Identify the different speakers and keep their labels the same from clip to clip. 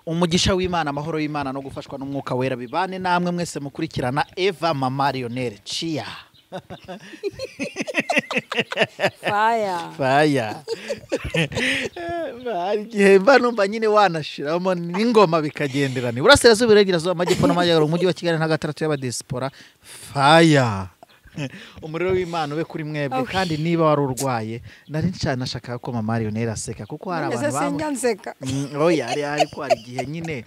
Speaker 1: umugisha w'Imana amahoro y'Imana no gufashwa n'umwuka wera bibane namwe mwese mukurikirana Eva Mama Lionel Chia Fire igihe mba numva nyine wanashiramo n'ingoma bikagenderana burasirazuba iregerazuba amajyepfo n'amajyaruguru umujyi wa Kigali n'agataratu y'abadiaspora Fire umuriro w'Imana ube kuri mwebwe kandi niba wari urwaye nari ncana nashaka ko Mama Lionel aseka kuko hari abantu oya ari ko ari gihe nyine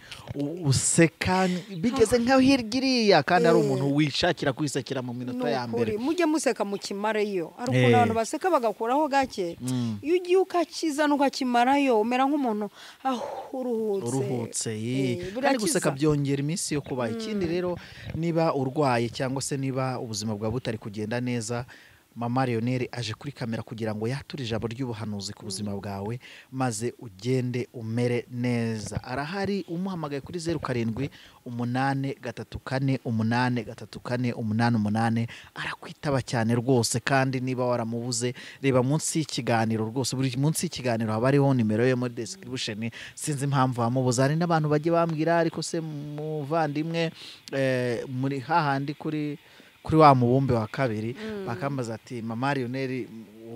Speaker 1: useka bigeze nkaho hirgiriya kandi ari umuntu wishakira kwisekera mu minota ya mbere
Speaker 2: mujye museka mu kimarayo ari ukuntu abantu baseka bagakuraho gake iyo ugiye ukakiza n'ukakimarayo umera nk'umuntu uruhutse
Speaker 1: kandi guseka byongera iminsi yo kuba ikindi rero niba urwaye cyangwa se niba ubuzima bwa butari kugenda neza Mama Lionel aje kuri kamera kugira ngo yature ijabo ry'ubuhanuzi ku buzima bwawe maze ugende umere neza arahari umuhamagaye kuri 0783483488 arakwitaba cyane rwose kandi niba waramubuze reba munsi y'ikiganiro rwose buri munsi y'ikiganiro haba hariho nimero ye muri description sinzi impamvu bamubuza hari n'abantu bagiye bambwira ariko se muvandimwe muri hahandi kuri wa mubumbe wa kabiri bakambaza ati Mama Lionel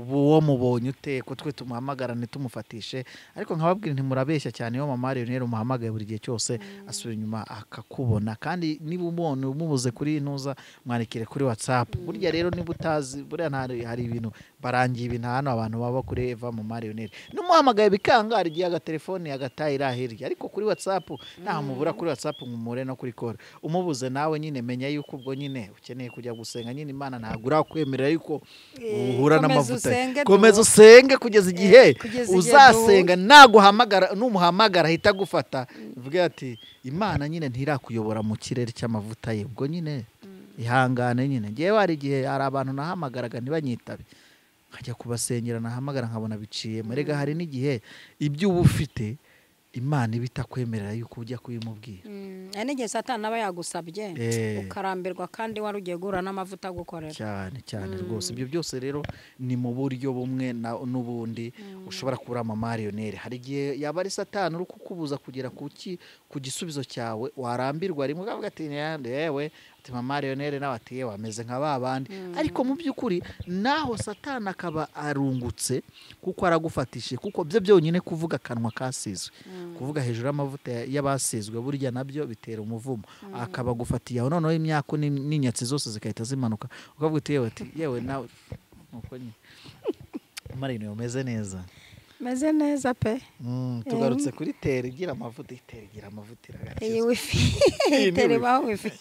Speaker 1: uwo mubonye ute ko twe tumuhamagarane tumufatishe ariko nkababwira nti murabeshya cyane yo Mama Lionel umuhamagaye buri gihe cyose asubira inyuma akakubona kandi niba umubone umubuze kuri intuza mwanikire kuri WhatsApp burya rero niba utazi burya hari ibintu barangiye ibintu hano abantu baba kuri Eva Mama Lionel numuhamagaye bikanga hari gihe agatelefone agatayira hirya ariko kuri WhatsApp nta mubura kuri WhatsApp ngumure no kuri call umubuze nawe nyine menya yuko ubwo nyine ukeneye kujya gusenga nyine Imana ntagura kwemerera yuko uhura n'amavuta komeza usenge kugeza igihe uzasenga naguhamagara numuhamagara hita gufata uvuge ati Imana nyine ntirakuyobora mu kirere cy'amavuta ye ubwo nyine ihangane nyine ngiye wari igihe hari abantu nahamagaraga ntibanyitabe nkajya kubasengera nahamagara nkabona biciye murega hari n'igihe ibyo uba ufite Imana ibitakwemerera yuko ujya kuyimubwira
Speaker 2: n'igihe Satani aba yagusabye ukarambirwa kandi wari ugiye gura n'amavuta gukorera
Speaker 1: cyane rwose ibyo byose rero ni mu buryo bumwe n'ubundi ushobora kubura Mama Lionel hari igihe yaba ari Satani uri kukubuza kugera ku gisubizo cyawe warambirwa rimwe ukavuga ati yewe ati Mama Lionel nawe ati yewe ameze nka babandi ariko mu by'ukuri naho Satani akaba arungutse kuko aragufatishe kuko byo byonyine kuvuga kanwa kasizwe kuvuga hejuru y'amavuta y'abasizwe burya nabyo bitera umuvumo akaba gufatiye aho noneho imyaka n'inyatsi zose zikahita zimanuka ukavuga ati yewe nawe nuko nyine Mama Lionel umeze neza
Speaker 2: meze neza pe
Speaker 1: tugarutse kuri tere igira amavuta
Speaker 2: iyi wifi tere ba wifi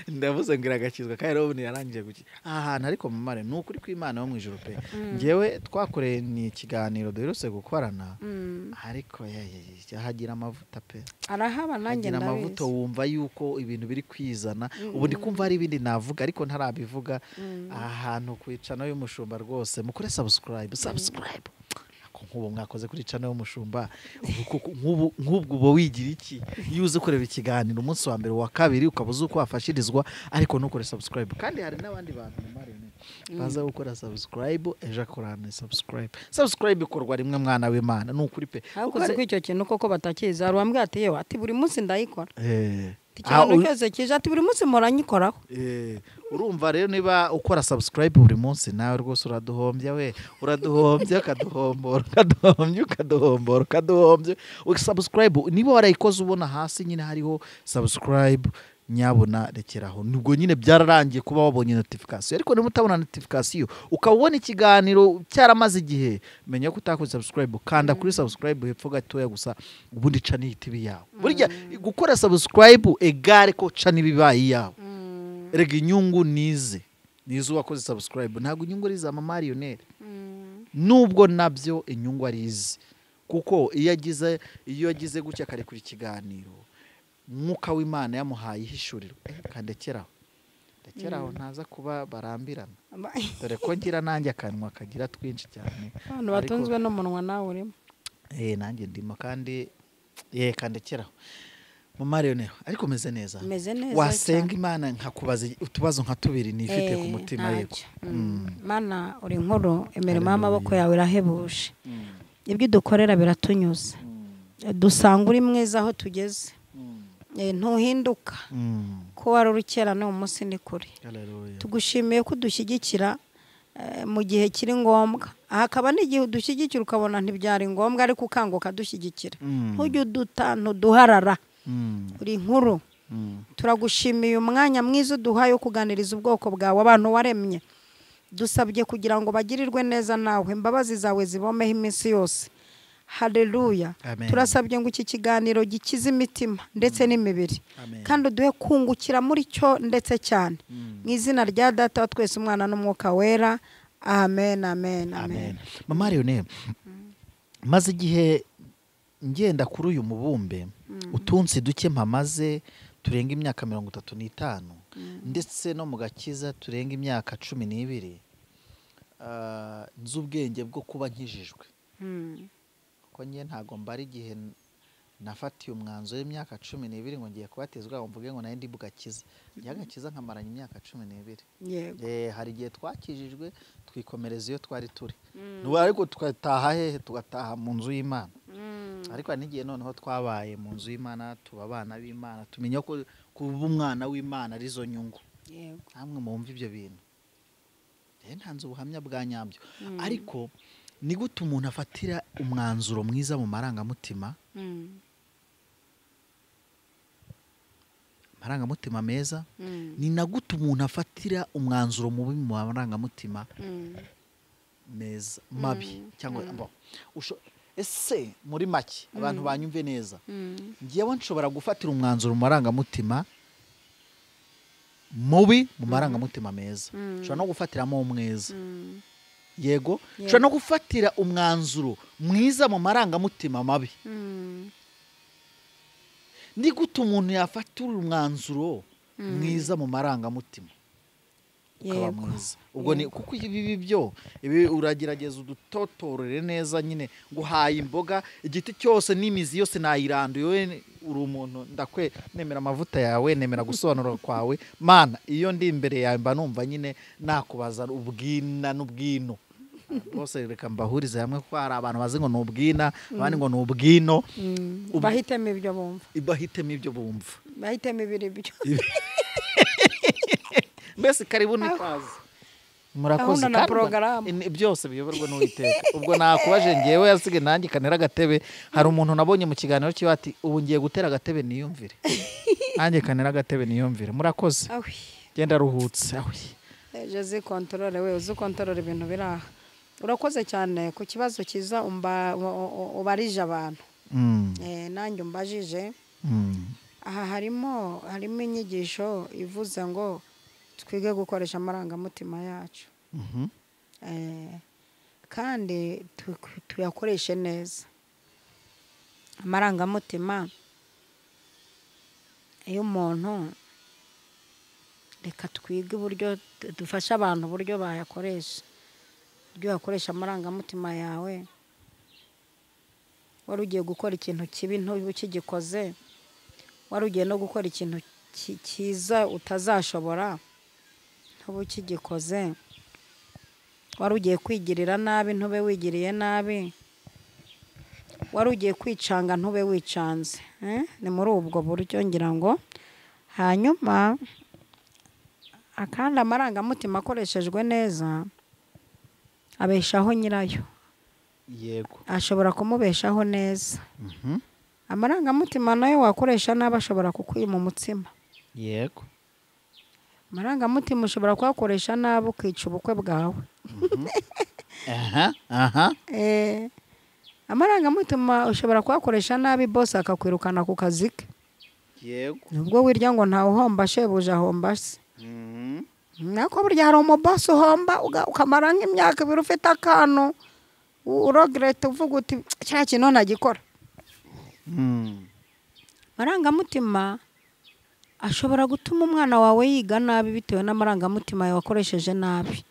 Speaker 1: ndavuze ngira agakizwa kandi rero yarangije guki ahantu ariko Mama Lionel nukuri kw'Imana yo mu ijuru pe ngewe twakoreye ni ikiganiro duherutse gukorana ariko hagira amavuta pe
Speaker 2: arahaba nanjye ndabizi
Speaker 1: amavuta wumva yuko ibintu biri kwizana ubu ndi kumva hari ibindi navuga ariko ntarabivuga ahantu kwicana y'umushumba rwose mukore subscribe nk'ubu mwakoze kuri channel y'umushumba nk'ubwo uba wigira iki iyo uzi kureba ikiganiro umunsi wa mbere wa kabiri ukabuza uko wafashirizwa ariko nukore subscribe kandi hari n'abandi bantu Mama Lionel baza gukora subscribe ejo akorana subscribe ikorwa rimwe mwana w'Imana nukuri pe
Speaker 2: ariko uzi ko icyo kintu koko batakiza hari wambwiye ati yewe ati buri munsi ndayikora ikintu cyose kije ati buri munsi muranyikoraho
Speaker 1: urumva rero niba ukora subscribe buri munsi nawe rwose uraduhombya ukaduhombya subscribe niba warayikoze ubona hasi nyine hariho subscribe nyabona rekeraho nubwo nyine byararangiye kuba wabonye notification ariko niba utabona notification ukabona ikiganiro cyaramaze igihe menya ko utakoze subscribe kanda kuri subscribe hepfo gatoya gusa ubundi ca n'itibi yawe burya gukora subscribe egare ko ca n'ibibaye yawe rega inyungu nizo wakoze subscribe ntabwo inyungu ari za Mama Lionel nubwo nabyo inyungu ari izi kuko iyo yagize gutya kare kuri ikiganiro mwuka w'Imana yamuhaye ihishuriro kandekeraho ntaza kuba barambirana dore ko ngira nanjye akanwa kagira twinshi cyane
Speaker 2: abantu batunzwe n'umunwa nawe urimo
Speaker 1: nanjye ndimo kandi kandekeraho Mama Lionel ariko meze neza wasenga Imana nkakubaza utubazo nka tubiri nifite ku mutima yego
Speaker 2: Mana uri nkuru imirimo y'amaboko yawe irahebuje ibyo dukorera biratunyuza dusanga uri mwiza aho tugeze. Ntuhinduka ko wari uri kera n'uyu munsi ni kure. Tugushimiye ko udushyigikira mu gihe kiri ngombwa. Hakaba n'igihe udushyigikira ukabona ntibyari ngombwa ariko ukanguka dushyigikira. Ntujye uduta ntuduharara. Uri nkuru. Turagushimiye umwanya mwiza uduhaye wo kuganiriza ubwoko bwawe abantu waremye. Dusabye kugira ngo bagirirwe neza nawe, imbabazi zawe zibomeho iminsi yose. Haleluya. Turasabye ngo iki kiganiro gikize imitima ndetse n'imibiri, kandi uduhe kungukira muri cyo ndetse cyane. Mu izina rya Data wa twese, Umwana n'Umwuka Wera. Amen, amen, amen.
Speaker 1: Mama Leone, maze igihe ngenda kuri uyu mubumbe, utunsi duke mpamaze turenga imyaka 35, ndetse no mu gakiza turenga imyaka 12. Nzi ubwenge bwo kuba nkijijwe. Ko nye ntago mbari igihe nafatiye umwanzo w'imyaka 12 ngo ngiye kubatizwa ngo mvuge ngo naye ndi bugakiza. Yagakiza nkamaranye imyaka 12. Hari igihe twakijijwe twikomereza iyo twari turi. Ariko twataha hehe? Tugataha mu nzu y'Imana. Ariko n'igihe noneho twabaye mu nzu y'Imana, tuba abana b'Imana, tumenya ko kuba umwana w'Imana arizo nyungu. Namwe mumva ibyo bintu. Ntanze ubuhamya bwa nyabyo. Ariko ni gute umuntu afatira umwanzuro mwiza mu marangamutima? Marangamutima meza. Ni na gute umuntu afatira umwanzuro mubi mu marangamutima meza mabi cyangwa ese muri make abantu banyumve neza. Ngiyewe nshobora gufatira umwanzuro mu marangamutima mubi mu marangamutima meza. Nshobora no gufatiramo umweza. Yego, nshobora no gufatira umwanzuro mwiza mu marangamutima mabi. Ni gute umuntu yafatira umwanzuro mwiza mu marangamutima ukaba mwiza? Ubwo ni kuko ibi byo uragerageza udutotorere neza nyine. Guhaye imboga igiti cyose n'imizi yose nayiranduye, we uri umuntu nemera amavuta yawe, nemera gusobanura kwawe Mana. Iyo ndi imbere yawe mba numva nyine nakubaza ubwina n'ubwino bose. Reka mbahurize hamwe ko hari abantu bazi ngo n'ubwina, abandi ngo n'ubwino.
Speaker 2: Bahitemo ibyo bumva.
Speaker 1: Bahitemo ibyo bumva.
Speaker 2: Bahitemo ibiri byo.
Speaker 1: Mbese karibu nikaze. Murakoze kandi byose biyoborwa n'Uwiteka. Ubwo nakubaje ngewe yasige nanjye kanera agatebe. Hari umuntu nabonye mu kiganiro cyo ati ubu ngiye gutera agatebe niyumvire. Nanjye kanera agatebe niyumvire. Murakoze. Genda ruhutse.
Speaker 2: Jeze control we uzi control ibintu biraha. Urakoze cyane ku kibazo kiza ubarije abantu. Nanjye umbajije. Aha harimo inyigisho ivuze ngo twige gukoresha amarangamutima yacu. Kandi tuyakoreshe neza. Amarangamutima iyo umuntu, reka twige uburyo dufasha abantu uburyo bayakoresha. Uburyo yakoresha amarangamutima yawe. Wari ugiye gukora ikintu kibi ntubukigikoze. Wari ugiye no gukora ikintu cyiza utazashobora ntubukigikoze. Wari ugiye kwigirira nabi ntube wigiriye nabi. Wari ugiye kwicanga ntube wicanze. Ni muri ubwo buryo ngira ngo. Hanyuma akandi amarangamutima akoreshejwe neza abeshaho nyirayo.
Speaker 1: Yego.
Speaker 2: Ashobora kumubeshaho neza. Amarangamutima nayo wakoresha nabi ashobora kukwima umutsima.
Speaker 1: Yego.
Speaker 2: Amarangamutima ushobora kuyakoresha nabi ukica ubukwe bwawe. Amarangamutima ushobora kuyakoresha nabi boss akakwirukana ku kazi ke.
Speaker 1: Yego.
Speaker 2: Nubwo wirya ngo ntawe uhomba shebuja ahomba se. Nako burya hari umuboss uhomba ukamara nk'imyaka 2 ufite akantu urogerete uvuga uti cya kintu ntagikora. Amarangamutima ashobora gutuma umwana wawe yiga nabi bitewe n'amarangamutima yawe wakoresheje nabi.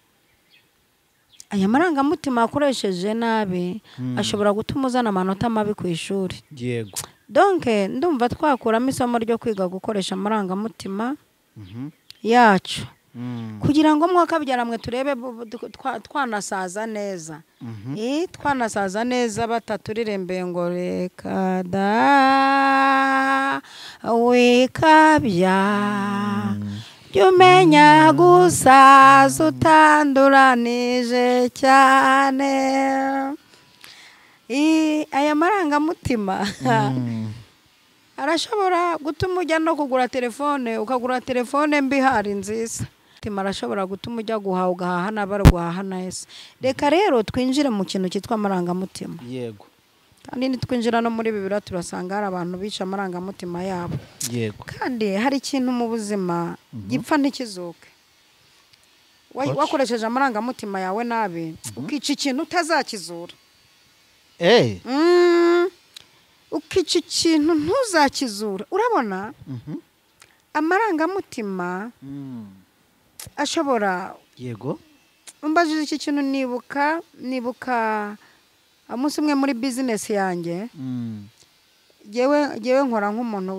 Speaker 2: Aya marangamutima yakoresheje nabi ashobora gutuma uzana amanota mabi ku ishuri.
Speaker 1: Yego.
Speaker 2: Donc ndumva twakuramo isomo ryo kwiga gukoresha amarangamutima yacu kugira ngo mwaka byaramwe turebe twanasaza neza twanasaza neza bataturirimbeye ngo reka da wikabya umenya gusaza utanduranije cyane. Aya marangamutima arashobora gutuma ujya no kugura telefone, ukagura telefone mbi hari nziza. Arashobora gutuma ujya guhaha ugahaha n'abari guhaha neza. Reka rero twinjire mu kintu cyitwa amarangamutima.
Speaker 1: Yego.
Speaker 2: Kandi nitwinjira no muri Bibiliya turasanga hari abantu bica amarangamutima yabo.
Speaker 1: Yego.
Speaker 2: Kandi hari ikintu mu buzima gipfa ntikizuke. Wakoresheje amarangamutima yawe nabi ukica ikintu utazakizura. Ukica ikintu ntuzakizura. Urabona amarangamutima ashobora.
Speaker 1: Yego.
Speaker 2: Umbajije iki kintu nibuka umunsi umwe muri business yanjye. Jewe nkora nk'umuntu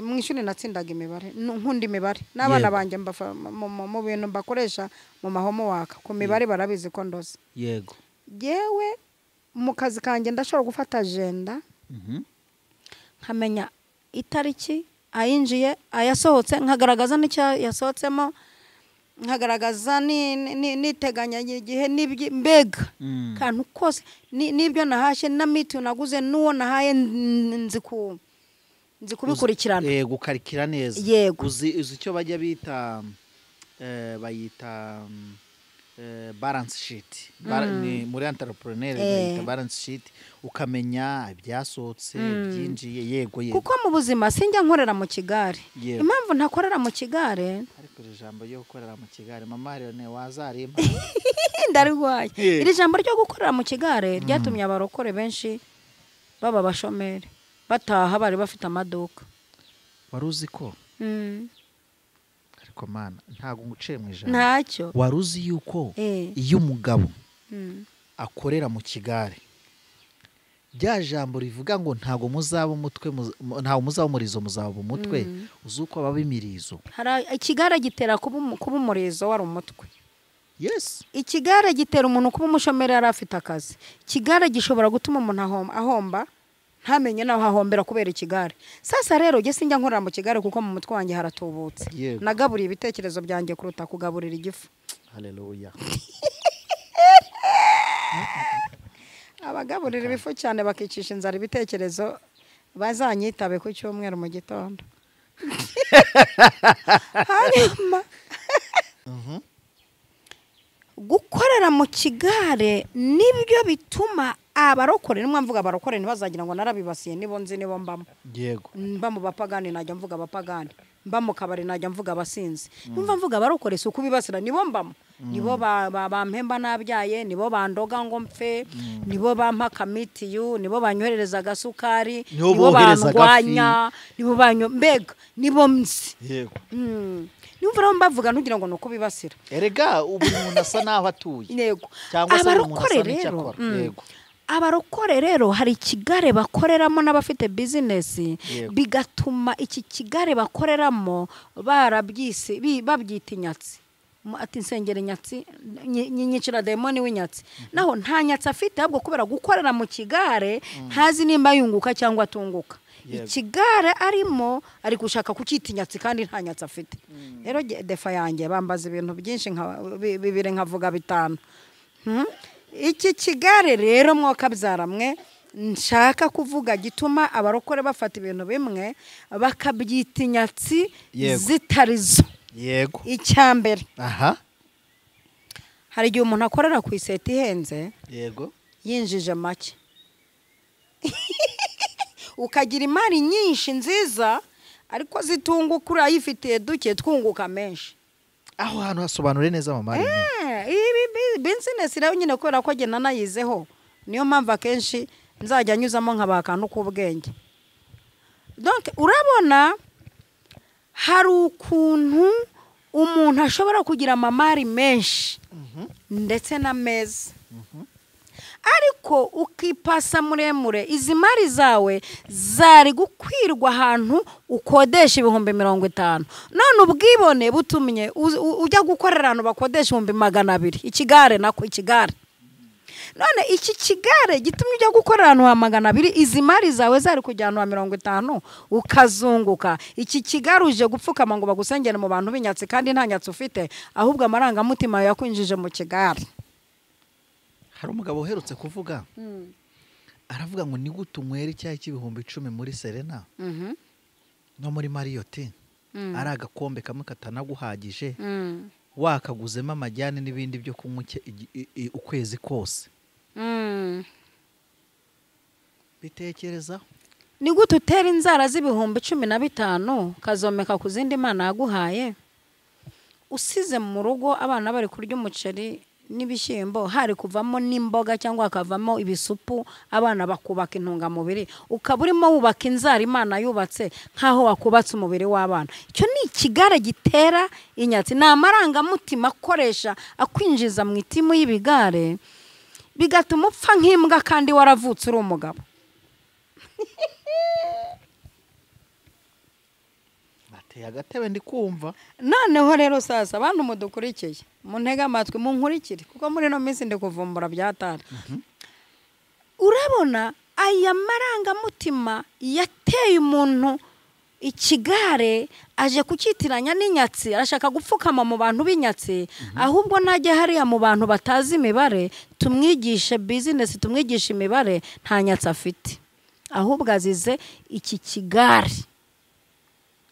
Speaker 2: mu ishuri natsindaga imibare, nkunda imibare n'abana banjye mu bintu bakoresha mu mahomo waka ku mibare barabizi ko ndoze.
Speaker 1: Yego.
Speaker 2: Jewe mu kazi kanjye ndashobora gufata agenda nkamenya itariki ayinjiye ayasohotse, nkagaragaza n'icyo yasohotsemo, nkagaragaza niteganya igihe mbega kantu kose n'ibyo nahashye na miti naguze n'uwo nahaye nzi kubikurikirana.
Speaker 1: Yego, ukarikira neza.
Speaker 2: Yego.
Speaker 1: Uzi icyo bajya bita bayita balance sheet. Ni muri entrepreneur bayita balance sheet, ukamenya ibyasohotse byinjiye. Yego.
Speaker 2: Kuko mu buzima sinjya nkorera mu kigare. Impamvu ntakorera mu kigare,
Speaker 1: ariko ijambo ryo gukorera mu kigare mama Leone wazarima
Speaker 2: ndarwaye. Iri jambo ryo gukorera mu kigare ryatumye abarokore benshi baba bashomeri bataha bari bafite amaduka.
Speaker 1: Waruzi ko ariko mana ntago nguciye mu ijambo
Speaker 2: ntacyo.
Speaker 1: Waruzi yuko iyo umugabo akorera mu kigare bya jambo rivuga ngo ntago muzaba umutwe, ntago muzaba umurizo, muzaba umutwe, uzuko ababimirizo.
Speaker 2: Hari ikigare gitera kuba umurizo wari umutwe.
Speaker 1: Yes.
Speaker 2: Ikigare gitera umuntu kuba umushomeri yari afite akazi. Ikigare gishobora gutuma umuntu ahomba ntamenye naho hahombera kubera ikigare. Sasa rero je sinjya nkorera mu kigare kuko mu mutwe wanjye haratubutse. Nagaburiye ibitekerezo byanjye kuruta kugaburira igifu.
Speaker 1: Haleluya.
Speaker 2: Abagaburira ibifu cyane bakicisha inzara ibitekerezo bazanyitabe ku cyumweru mu gitondo. Hanyuma gukorera mu kigare nibyo bituma abarokore, nimwe mvuga abarokore ntibazagira ngo narabibasiye nibo nzi nibo mbamo.
Speaker 1: Yego.
Speaker 2: Mba mu bapagani najya mvuga abapagani, mba mu kabari najya mvuga abasinzi. Numva mvuga abarokore suko bibasira nibo mbamo. Nibo bampemba nabyaye, nibo bandoga ngo mpfe, nibo bampa kamitiyu, nibo banyohereza gasukari, nibo bandwanya, nibo mbega nibo mzi.
Speaker 1: Yego.
Speaker 2: Numva rero mbavuga ntugira ngo nuko bibasira.
Speaker 1: Erega ubu umuntu asa naho atuye.
Speaker 2: Yego.
Speaker 1: Cyangwa se umuntu asa n'icyakora. Yego.
Speaker 2: Abarokore rero hari ikigare bakoreramo n'abafite business, bigatuma iki kigare bakoreramo babyita inyatsi. Ati nsengere nyatsi nyicira demoni w'inyatsi. Naho nta nyatsi afite, ahubwo kubera gukorera mu kigare ntazi nimba yunguka cyangwa atunguka. Ikigare arimo ari gushaka kucyita inyatsi kandi nta nyatsi afite. Rero defa yanjye bambaza ibintu byinshi bibiri nkavuga bitanu. Iki kigare rero mwoka byaramwe nshaka kuvuga gituma abarokore bafata ibintu bimwe bakabyita inyatsi zitarizo.
Speaker 1: Yego.
Speaker 2: Icyambere.
Speaker 1: Aha.
Speaker 2: Hari igihe umuntu akorera ku iseti ihenze.
Speaker 1: Yego.
Speaker 2: Yinjije make. Ukagira imari nyinshi nziza ariko zitunguka urayifitiye duke twunguka menshi.
Speaker 1: Aho hantu hasobanure neza mama.
Speaker 2: Ibi business rero nyine kubera ko agena nayizeho niyo mpamvu akenshi nzajya nyuzamo nk'abakantu k'ubwenge. Donc urabona hari ukuntu umuntu ashobora kugira amamari menshi ndetse na meza ariko ukipasa muremure izi mari zawe zari gukwirwa ahantu ukodesha 50,000 none ubwibone butumye ujya gukorera ahantu bakodesha 200,000 ikigare nako ikigare none iki kigare gitumye ujya gukorera ahantu ha 200 izi mari zawe zari kujyana 50 ukazunguka iki kigare uje gupfukama ngo bagusengere mu bantu binyatse kandi nta nyatse ufite ahubwo amarangamutima yakwinjije mu kigare.
Speaker 1: Hari umugabo uherutse kuvuga aravuga ngo ni gute unywera icyayi cy'10,000 muri Serena no muri Marriott ari agakombe kamwe katanaguhagije wakaguzemo amajyane n'ibindi byo kunywa ukwezi kose. Bitekereza
Speaker 2: ni gute utera inzara z'15,000 kazomeka ku zindi Imana yaguhaye usize mu rugo abana bari kurya umuceri n'ibishyimbo hari kuvamo n'imboga cyangwa akavamo ibisupu abana bakubaka intungamubiri ukaba urimo wubaka inzara Imana yubatse nkaho wakubatse umubiri w'abana. Icyo ni ikigare gitera inyatsi ni amarangamutima akoresha akwinjiza mu itimu y'ibigare bigatuma upfa nk'imbwa kandi waravutse uri umugabo.
Speaker 1: agatebe ndi kumva
Speaker 2: noneho rero sasa abantu mudukurikiye muntega amatwi munkurikire kuko muri no minsi ndi kuvumbura byatara. Urabona aya marangamutima yateye umuntu ikigare aje kukitiranya n'inyatsi arashaka gupfukama mu bantu b'inyatsi ahubwo najya hariya mu bantu batazi imibare tumwigishe business tumwigisha imibare nta nyatsi afite ahubwo azize iki kigare.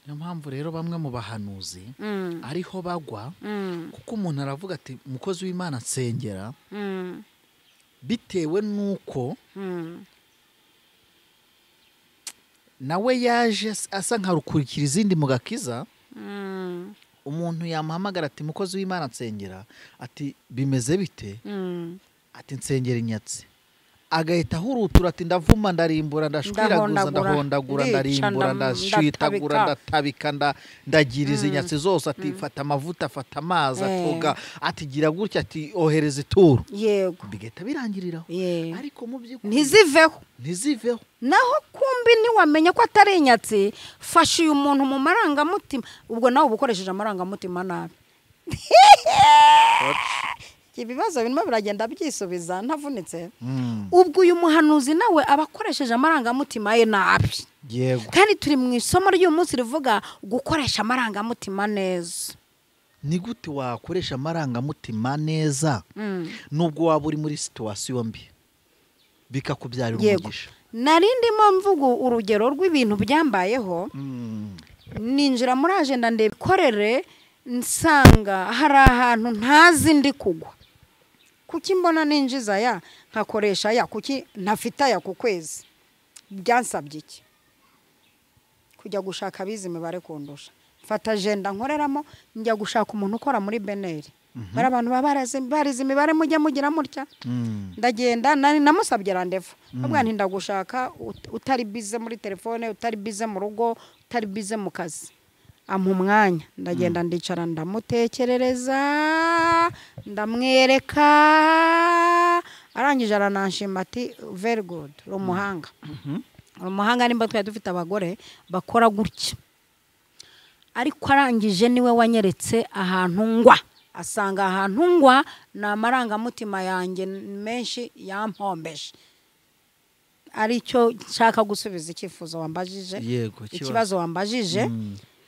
Speaker 1: Niyo mpamvu rero bamwe mu bahanuzi ariho bagwa kuko umuntu aravuga ati umukozi w'Imana nsengera bitewe nuko nawe yaje asa nkarukurikira izindi mu gakiza. Umuntu yamuhamagara ati umukozi w'Imana nsengera ati bimeze bite ati nsengera inyatsi agahita hurutura ati ndavuma ndarimbura ndashwiraguza ndahondagura ndarimbura ndashitagura ndatabika ndagiriza inyatsi zose ati fata amavuta fata amazi atoga ati gira gutya ati ohereza ituro
Speaker 2: yego
Speaker 1: bigahita birangiriraho ariko mu by'ukuri ntiziveho
Speaker 2: naho kumbi niwamenya ko atari inyatsi fasha uyu muntu mu marangamutima ubwo nawe ubukoresheje amarangamutima nabi. Ibibazo birimo biragenda byisubiza ntavunitse. Ubwo uyu muhanuzi nawe abakoresheje amarangamutima ye nabi.
Speaker 1: Yego.
Speaker 2: Kandi turi mu isomo ry'uyu munsi rivuga gukoresha amarangamutima neza.
Speaker 1: Ni gute wakoresha amarangamutima neza nubwo waba uri muri situation mbi bikakubyarira umugisha?
Speaker 2: Narindimo mvugo urugero rw'ibintu byambayeho ninjira muri agenda ndebikorere nsanga hari ahantu ntazi ndi kugwa. Kuki mbona ninjiza ya nkakoresha ya kuki ntafita ya ku kwezi byansabye iki kujya gushaka bizi imibare kundusha mfata agenda nkoreramo njya gushaka umuntu ukora muri Beneri bari abantu barize imibare mujye mugira mutya ndagenda namusabye randevu ubwo nti ndagushaka utari bize muri telefone utari bize mu rugo utari bize mu kazi ampa umwanya ndagenda ndicara ndamutekerereza ndamwereka arangije arananshima ati very good umuhanga umuhanga nimba twari dufite abagore bakora gutya ariko arangije niwe wanyeretse ahantu ngwa asanga ahantu ngwa na amarangamutima yanjye menshi yampombeje aricyo nshaka gusubiza icyifuzo wambajije ikibazo wambajije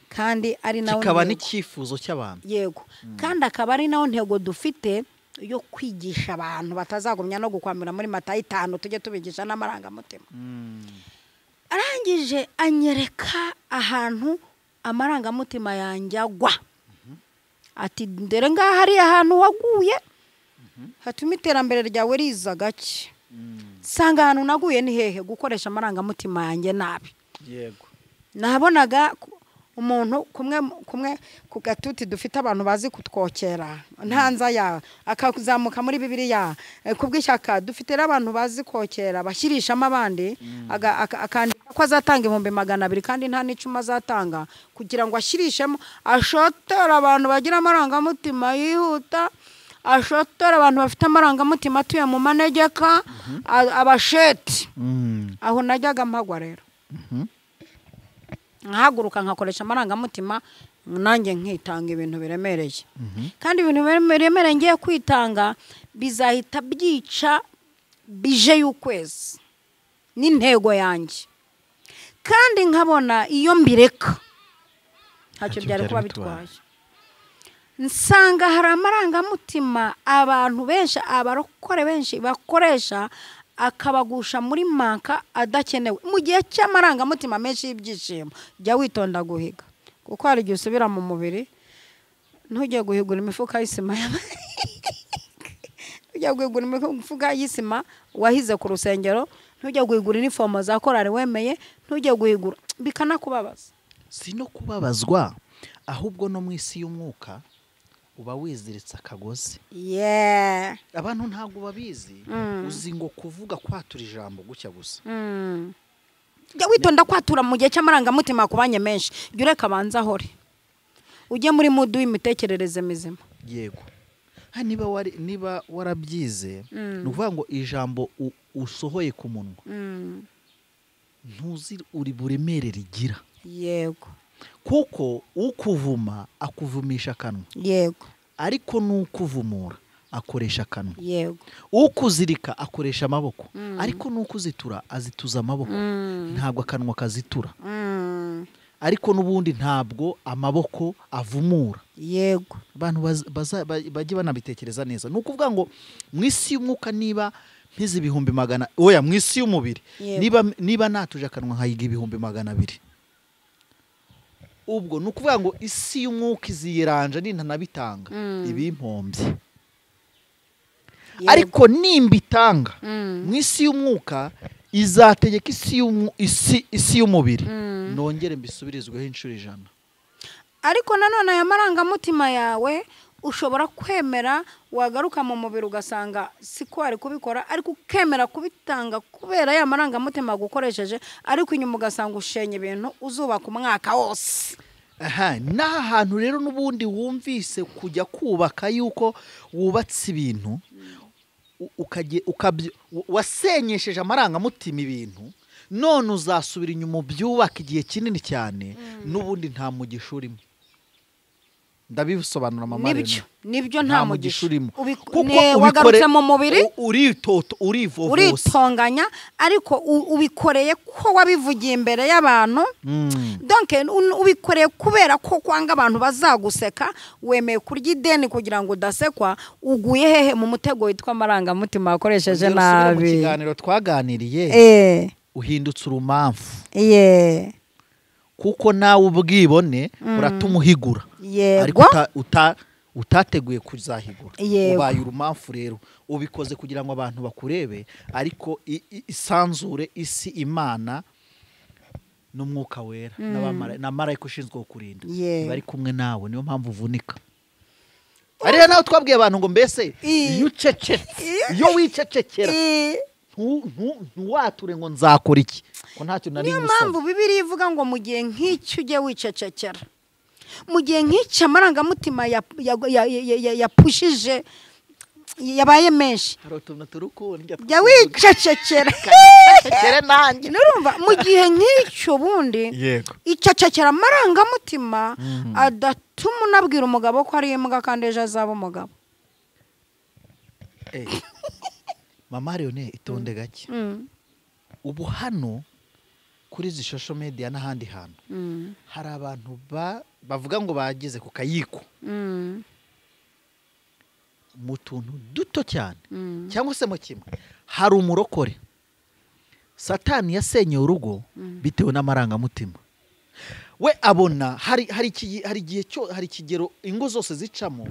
Speaker 2: kandi ari nawo
Speaker 1: kikaba n'icyifuzo cy'abantu
Speaker 2: yego kandi akaba ari nawo ntego dufite yo kwigisha abantu batazagumya no gukwamira muri Matayo 5 tujye tubigisha n'amarangamutima. Arangije anyereka ahantu amarangamutima yanjye agwa ati ndere ngaha hari ahantu waguye hatuma iterambere ryawe riza gake sanga ahantu naguye ni hehe gukoresha amarangamutima yanjye nabi.
Speaker 1: Yego
Speaker 2: nabonaga umuntu kumwe ku gatuti dufite abantu bazi kutwokera ntanza ya akazamuka muri Bibiliya kubw'ishyaka dufite abantu bazi kokera bashyirishamo abandi akandika ko azatanga 200 kandi nta n'icuma azatanga kugira ngo ashirishemo ashotera abantu bagira amarangamutima yihuta ashotora abantu bafite amarangamutima atuye mu manegeka abasheti aho najyaga mpagwa rero nkahaguruka nkakoresha amarangamutima nanjye nkitanga ibintu biremereye kandi ibintu biremereye ngiye kwitanga bizahita byica bije y'ukwezi n'intego yanjye kandi nkabona iyo mbireka ntacyo byari kuba bitwaye nsanga hari amarangamutima abantu benshi abarokore benshi bakoresha akabagusha muri manka adakenewe mu gihe cy'amarangamutima menshi y'ibyishimo jya witonda guhiga kuko hari igihe usubira mu mubiri ntujye guhigura imifuka y'isima ntujya guhigura imifuka y'isima wahize ku rusengero ntujya guhigura inifomo za korari wemeye ntujya guhigura bikanakubabaza
Speaker 1: si no kubabazwa ahubwo no mu isi y'umwuka uba wiziritse akagozi abantu ntabwo babizi uzi ngo kuvuga kwatura ijambo gutya gusa jya witonda kwatura mu gihe cy'amarangamutima kubanye menshi jya ureka abanza ahore ujye muri mudu w'imitekerereze mizima
Speaker 2: yego
Speaker 1: niba warabyize ni ukuvuga ngo ijambo usohoye ku munwa ntuzi uri buremere rigira
Speaker 2: yego
Speaker 1: kuko ukuvuma akuvumisha akanwa
Speaker 2: yego
Speaker 1: ariko n'ukuvumura akoresha akanwa
Speaker 2: yego
Speaker 1: ukuzirika akoresha amaboko ariko n'ukuzitura azituza amaboko ntabwo akanwa kazitura ariko n'ubundi ntabwo amaboko avumura
Speaker 2: yego
Speaker 1: abantu bajye banabitekereza neza ni ukuvuga ngo mu isi y'umwuka niba mpize 100,000 oya mu isi y'umubiri niba natuje akanwa nkayiga 200,000 ubwo ni ukuvuga ngo isi y'umwuka iziyiranja nintanabitanga ibimpombye ariko nimba itanga mu isi y'umwuka izategeka isi y'umubiri nongere mbisubirizweho inshuro 100
Speaker 2: ariko nanone aya marangamutima yawe ushobora kwemera wagaruka mu mubiri ugasanga siko ari kubikora ariko ukemera kubitanga kubera ya marangamutima gukoresheje ariko inyuma ugasanga ushenye ibintu uzubaka umwaka wose
Speaker 1: n'aha hantu rero n'ubundi wumvise kujya kubaka yuko wubatse ibintu wasenyesheje amarangamutima ibintu none uzasubira inyuma ubyubaka igihe kinini cyane n'ubundi nta mugisha urimo ndabisobanura mama rero
Speaker 2: nibyo nta mugisha
Speaker 1: urimo
Speaker 2: kuko wagarutse mu mubiri
Speaker 1: uritonganya
Speaker 2: ariko ubikoreye ko wabivugiye imbere y'abantu donc ubikoreye kubera ko kwanga abantu bazaguseka wemeye kurya ideni kugira ngo udasekwa uguye hehe mu mutego witwa amarangamutima wakoresheje nabi
Speaker 1: mu kiganiro twaganiriye uhindutse urumamfu kuko nawe ubwibone uratuma uhigura ariko utateguye kuzahigura ubaye urumamfu rero ubikoze kugira ngo abantu bakurebe ariko isanzure isi imana n'umwuka wera na marayika ushinzwe kukurinda bari kumwe nawe niyo mpamvu uvunika ariyo nawe twabwiye abantu ngo mbese iyo wicecekera ntuwature ngo nzakora iki ko ntacyo nari
Speaker 2: niyo mpamvu Bibiliya ivuga ngo mu gihe nk'icyo ujye wicecekera mu gihe nk'icyo amarangamutima yapushije yabaye menshi jya wicecekera nurumva mu gihe nk'icyo bundi icecekera amarangamutima adatuma unabwira umugabo ko ari imbwa kandi ejo azaba umugabo
Speaker 1: mama Leone itonde gake ubu hano kuri izi social media n'ahandi hantu hari abantu bavuga ngo bageze ku kayiko mu tuntu duto cyane cyangwa se mu kimwe hari umurokore satani yasenyeye urugo bitewe n'amarangamutima we abona hari ikigero ingo zose zicamo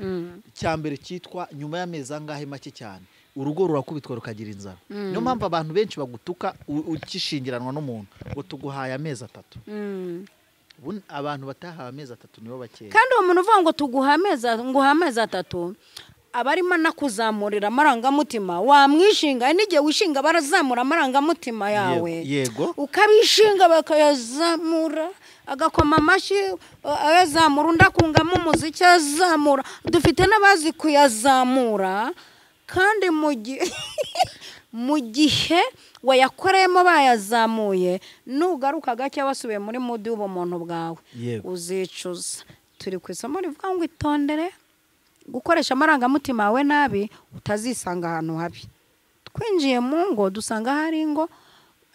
Speaker 1: cyambere cyitwa nyuma y'amezi angahe make cyane urugo rurakubitwa rukagira inzara niyo mpamvu abantu benshi bagutuka ukishingiranwa n'umuntu ngo tuguhaye amezi 3 abantu batahawe amezi 3 nibo bakeya
Speaker 2: kandi uwo muntu uvuga ngo tuguha amezi 3 abarimo nakuzamurira amarangamutima wamwishinga n'igihe wishinga barazamura amarangamutima yawe
Speaker 1: yego
Speaker 2: ukabishinga bakayazamura agakoma amashyi ayazamura undi akungamo umuziki azamura dufite n'abazi kuyazamura kandi mu gihe wayakoreyemo bayazamuye nugaruka gake wasubiye muri mudi w'ubumuntu bwawe uzicuza turi ku isomo rivuga ngo itondere gukoresha amarangamutima yawe nabi utazisanga ahantu habi twinjiye mu ngo dusanga hari ingo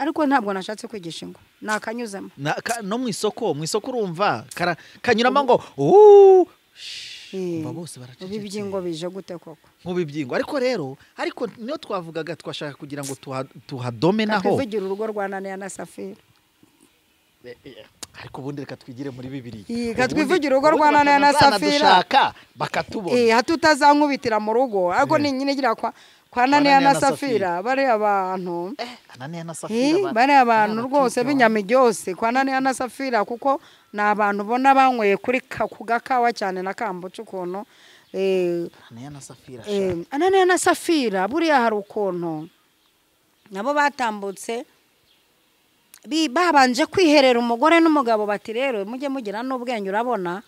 Speaker 2: ariko ntabwo nashatse kwigisha ingo nakanyuzemo
Speaker 1: no mu isoko urumva kanyuramo ngo umva bose baracecetse
Speaker 2: ibyingo bije gute koko
Speaker 1: nk'ubibyingo ariko niyo twavugaga twashaka kugira ngo tuhadome naho
Speaker 2: twivugira urugo rwa Ananiya na Safira
Speaker 1: ariko ubundi reka twigire muri Bibiliya
Speaker 2: twivugira urugo rwa Ananiya na Safira
Speaker 1: dushaka bakatubona
Speaker 2: hatutazankubitira mu rugo ariko ni nyine gira kwa Ananiya na Safira bari abantu
Speaker 1: Ananiya na Safira
Speaker 2: bari abantu rwose b'inyami byose kwa Ananiya na Safira kuko ni abantu bona banyweye kuri ku gakawa cyane na kambuca ukuntu Ananiya na Safira buriya hari ukuntu nabo batambutse babanje kwiherera umugore n'umugabo bati rero mujye mugira n'ubwenge urabona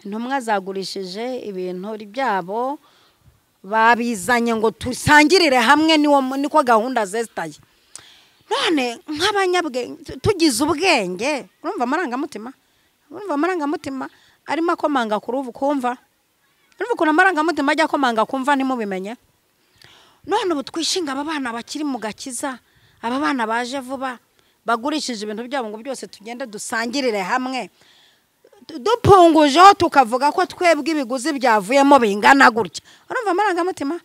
Speaker 2: intumwa zagurishije ibintu byabo babizanye ngo tusangirire hamwe niko gahunda zestaye none nk'abanyabwenge tugize ubwenge urumva amarangamutima arimo akomanga ku ruvu kumva urumva ukuntu amarangamutima ajya akomanga kumva ntimubimenye none ubu twishinga aba bana bakiri mu gakiza aba bana baje vuba bagurishije ibintu byabo ngo byose tugende dusangirire hamwe dupungujeho tukavuga ko twebwe ibiguzi byavuyemo bingana gutya urumva amarangamutima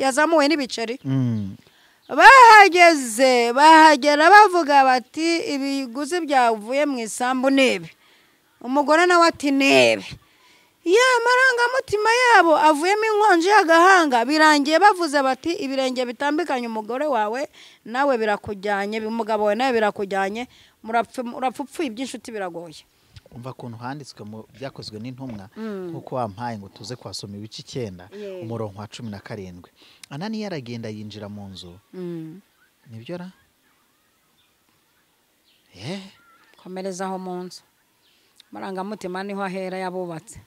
Speaker 2: yazamuwe n'ibiceri bahagera bavuga bati ibiguzi byavuye mu isambu nebe umugore nawe ati nebe amarangamutima yabo avuyemo inkonji y'agahanga birangiye bavuze bati ibirenge bitambikanye umugore wawe nawe birakujyanye umugabo wawe nawe birakujyanye murapfupfuye iby'inshuti biragoye
Speaker 1: umva ukuntu handitswe mu byakozwe n'intumwa nk'uko wampaye ngo tuze kwasoma ibice 9 umurongo wa 17 Ananiya aragenda yinjira mu nzu nibyo ra
Speaker 2: komerezaho mu nzu amarangamutima niho ahera yabubatse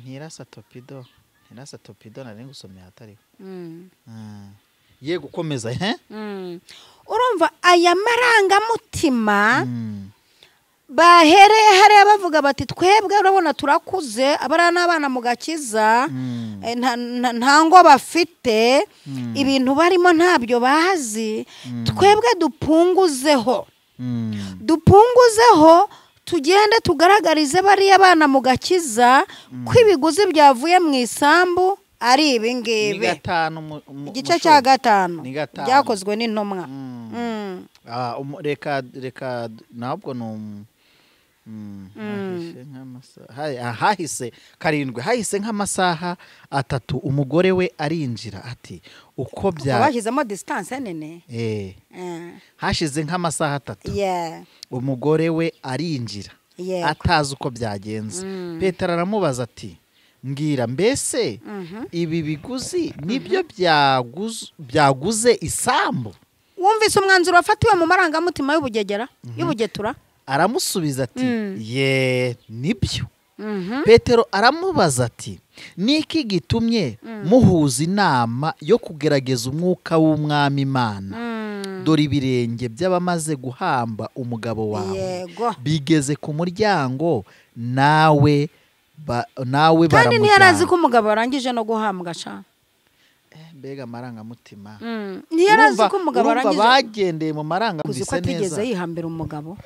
Speaker 1: ntirasa topido nari ngusomye hatariho yego gukomeza
Speaker 2: urumva aya marangamutima bahereye hariya bavuga bati twebwe urabona turakuze abari n'abana mu gakiza nta ngo bafite ibintu barimo ntabyo bazi twebwe dupunguzeho tugende tugaragarize bariya bana mu gakiza ko ibiguzi byavuye mu isambu ari ibingibi igice cya 5 byakozwe n'intumwa
Speaker 1: reka ntabwo hahise 7 hahise nk'amasaha 3 umugore we arinjira ati uko
Speaker 2: bashyizemo distance nene
Speaker 1: hashize nk'amasaha 3 umugore we arinjira atazi uko byagenze Petero aramubaza ati mbwira mbese ibi biguzi nibyo byaguze isambu
Speaker 2: wumvise umwanzuro wafatiwe mu marangamutima y'ubugetura
Speaker 1: aramusubiza ati nibyo Petero aramubaza ati niki gitumye muhuza inama yo kugerageza umwuka w'umwami Imana dore ibirenge by'abamaze guhamba umugabo wawe bigeze ku muryango nawe baramujyana
Speaker 2: kandi ntiyarazi ko umugabo warangije no guhambwa ca
Speaker 1: mbega amarangamutima
Speaker 2: ntiyarazi ko umugabo warangije
Speaker 1: bagendeye mu marangamutima
Speaker 2: uzi ko atigeze yihambira umugabo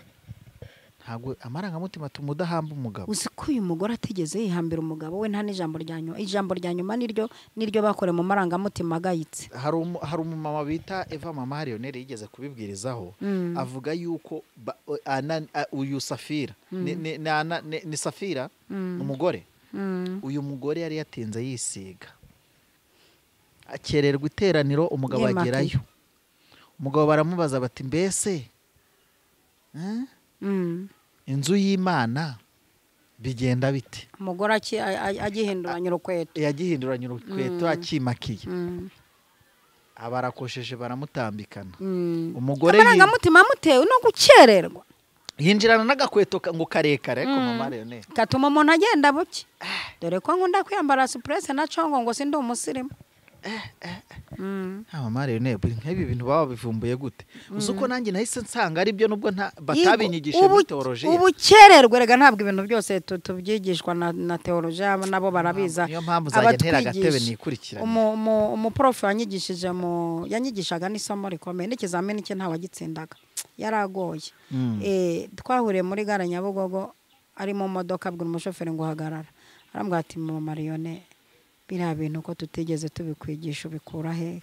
Speaker 1: ntabwo amarangamutima tumudahamba umugabo
Speaker 2: uzi ko uyu mugore atigeze yihambira umugabo we nta ijambo rya nyuma niryo bakore mu marangamutima agayitse
Speaker 1: hari umumama bita Eva Mama Harionere yigeze kubibwirizaho avuga yuko uyu Safira ni Safira umugore uyu mugore yari yatinze yisiga akererwa iteraniro umugabo agerayo umugabo baramubaza bati mbese inzu y'Imana bigenda bite?
Speaker 2: umugore agihinduranya urukweto,
Speaker 1: yagihinduranya urukweto akimakiye, abarakosheje baramutambikana. Umugore
Speaker 2: amarangamutima amutewe no gukererwa,
Speaker 1: yinjirana n'agakweto ngo karekare ko mama Leonel
Speaker 2: katuma umuntu agenda buke. Dore ko nkunda kwiyambara supurese na congo ngo sindi umusirimu.
Speaker 1: mama Leonel nk'ibi bintu baba bivumbuye gute? Uko nanjye nahise nsanga ari byo nubwo batabinyigishije muri teologiya.
Speaker 2: Ubukererwe rega ntabwo ibintu byose tubyigishwa na teologiya, nabo barabiza.
Speaker 1: Niyo mpamvu zajya ntera agatebe nikurikiranye.
Speaker 2: Umuprof yanyigishaga n'isomo rikomeye, n'ikizamini cye ntawagitsindaga, yaragoye. Twahuriye muri gare Nyabugogo, ari mu modoka, abwira umushoferi ngo hagarara, arambwira ati mama Leonel, biriya bintu ko tutigeze tubikwigisha ubikura hehe?